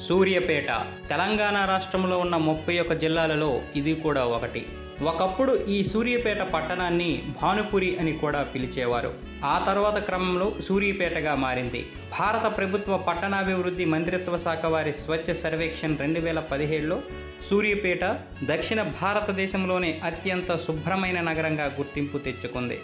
సూర్యాపేట తెలంగాణ రాష్ట్రంలో ఉన్న 31 జిల్లాలలో ఇది కూడా ఒకటి. ఒకప్పుడు ఈ సూర్యాపేట పట్టణాన్ని భానుపురి అని కూడా పిలిచేవారు. ఆ తర్వాత క్రమంలో సూర్యాపేటగా మారింది. భారత ప్రభుత్వ పట్టణాభివృద్ధి మంత్రిత్వ శాఖ వారి స్వచ్ఛ సర్వేక్షణ్ 2017లో సూర్యాపేట దక్షిణ భారతదేశంలోనే అత్యంత శుభ్రమైన నగరంగా గుర్తింపు తెచ్చుకుంది.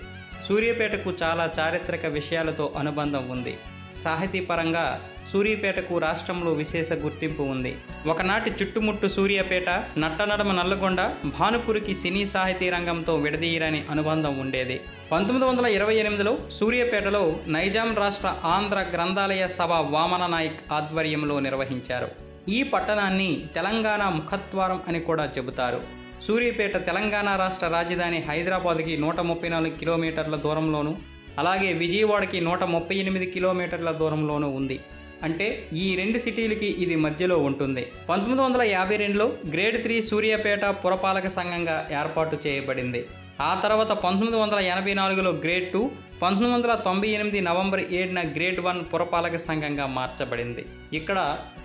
సూర్యాపేటకు చాలా చారిత్రక విషయాలతో అనుబంధం ఉంది. సాహితీపరంగా సూర్యాపేటకు రాష్ట్రంలో విశేష గుర్తింపు ఉంది. ఒకనాటి చుట్టుముట్టు సూర్యాపేట, నట్టనడమ నల్లగొండ, భానుపురికి సినీ సాహితీ రంగంతో విడదీయరాని అనుబంధం ఉండేది. 1928లో సూర్యాపేటలో నైజాం రాష్ట్ర ఆంధ్ర గ్రంథాలయ సభ వామన నాయక్ ఆధ్వర్యంలో నిర్వహించారు. ఈ పట్టణాన్ని తెలంగాణ ముఖద్వారం అని కూడా చెబుతారు. సూర్యాపేట తెలంగాణ రాష్ట్ర రాజధాని హైదరాబాద్కి 134 కిలోమీటర్ల దూరంలోను, అలాగే విజయవాడకి 138 కిలోమీటర్ల దూరంలోనూ ఉంది. అంటే ఈ రెండు సిటీలకి ఇది మధ్యలో ఉంటుంది. 1952లో గ్రేడ్ 3 సూర్యాపేట పురపాలక సంఘంగా ఏర్పాటు చేయబడింది. ఆ తర్వాత 1984లో గ్రేడ్ 2, 1998 నవంబర్ 7న గ్రేడ్ 1 పురపాలక సంఘంగా మార్చబడింది. ఇక్కడ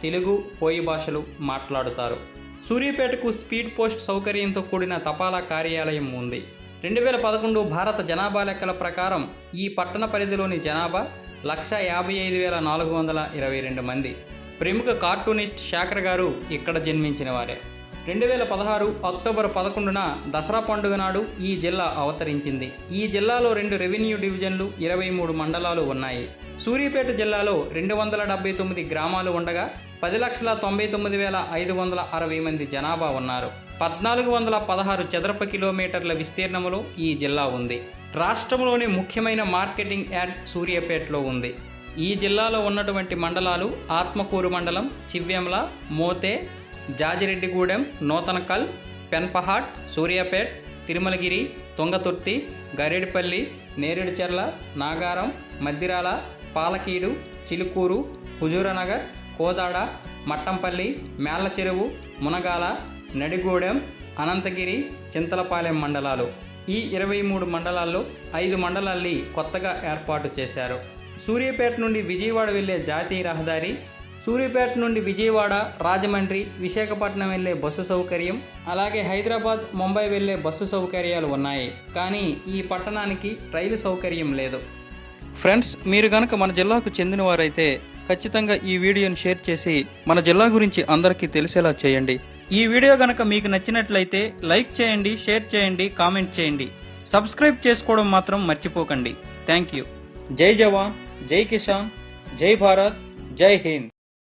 తెలుగు, కోయి భాషలు మాట్లాడుతారు. సూర్యాపేటకు స్పీడ్ పోస్ట్ సౌకర్యంతో కూడిన తపాలా కార్యాలయం ఉంది. 2011 భారత జనాభా లెక్కల ప్రకారం ఈ పట్టణ పరిధిలోని జనాభా 155,422 మంది. ప్రముఖ కార్టూనిస్ట్ శేఖర్ గారు ఇక్కడ జన్మించిన వారే. 2016 అక్టోబర్ 11న దసరా పండుగ నాడు ఈ జిల్లా అవతరించింది. ఈ జిల్లాలో 2 రెవెన్యూ డివిజన్లు, 23 మండలాలు ఉన్నాయి. సూర్యాపేట జిల్లాలో 279 గ్రామాలు ఉండగా 10,99,560 మంది జనాభా ఉన్నారు. 1,416 చదరపు కిలోమీటర్ల విస్తీర్ణంలో ఈ జిల్లా ఉంది. రాష్ట్రంలోని ముఖ్యమైన మార్కెటింగ్ యార్డ్ సూర్యాపేటలో ఉంది. ఈ జిల్లాలో ఉన్నటువంటి మండలాలు ఆత్మకూరు మండలం, చివ్యంల, మోతే, జాజిరెడ్డిగూడెం, నూతనకల్, పెన్పహాట్, సూర్యాపేట్, తిరుమలగిరి, తుంగతుర్తి, గరేడిపల్లి, నేరేడుచెర్ల, నాగారం, మద్దిరాల, పాలకీడు, చిలుకూరు, హుజూరనగర్, కోదాడ, మట్టంపల్లి, మేళ్ల చెరువు, మునగాల, నడిగూడెం, అనంతగిరి, చింతలపాలెం మండలాలు. ఈ 23 మండలాల్లో 5 మండలాల్ని కొత్తగా ఏర్పాటు చేశారు. సూర్యాపేట నుండి విజయవాడ వెళ్లే జాతీయ రహదారి, సూర్యాపేట నుండి విజయవాడ, రాజమండ్రి, విశాఖపట్నం వెళ్లే బస్సు సౌకర్యం, అలాగే హైదరాబాద్, ముంబై వెళ్లే బస్సు సౌకర్యాలు ఉన్నాయి. కానీ ఈ పట్టణానికి రైలు సౌకర్యం లేదు. ఫ్రెండ్స్, మీరు గనక మన జిల్లాకు చెందిన వారైతే ఖచ్చితంగా ఈ వీడియోని షేర్ చేసి మన జిల్లా గురించి అందరికీ తెలిసేలా చేయండి. ఈ వీడియో గనక మీకు నచ్చినట్లయితే లైక్ చేయండి, షేర్ చేయండి, కామెంట్ చేయండి. సబ్స్క్రైబ్ చేసుకోవడం మాత్రం మర్చిపోకండి. Thank you. జై జవాన్, జై కిసాన్, జై భారత్, జై హింద్.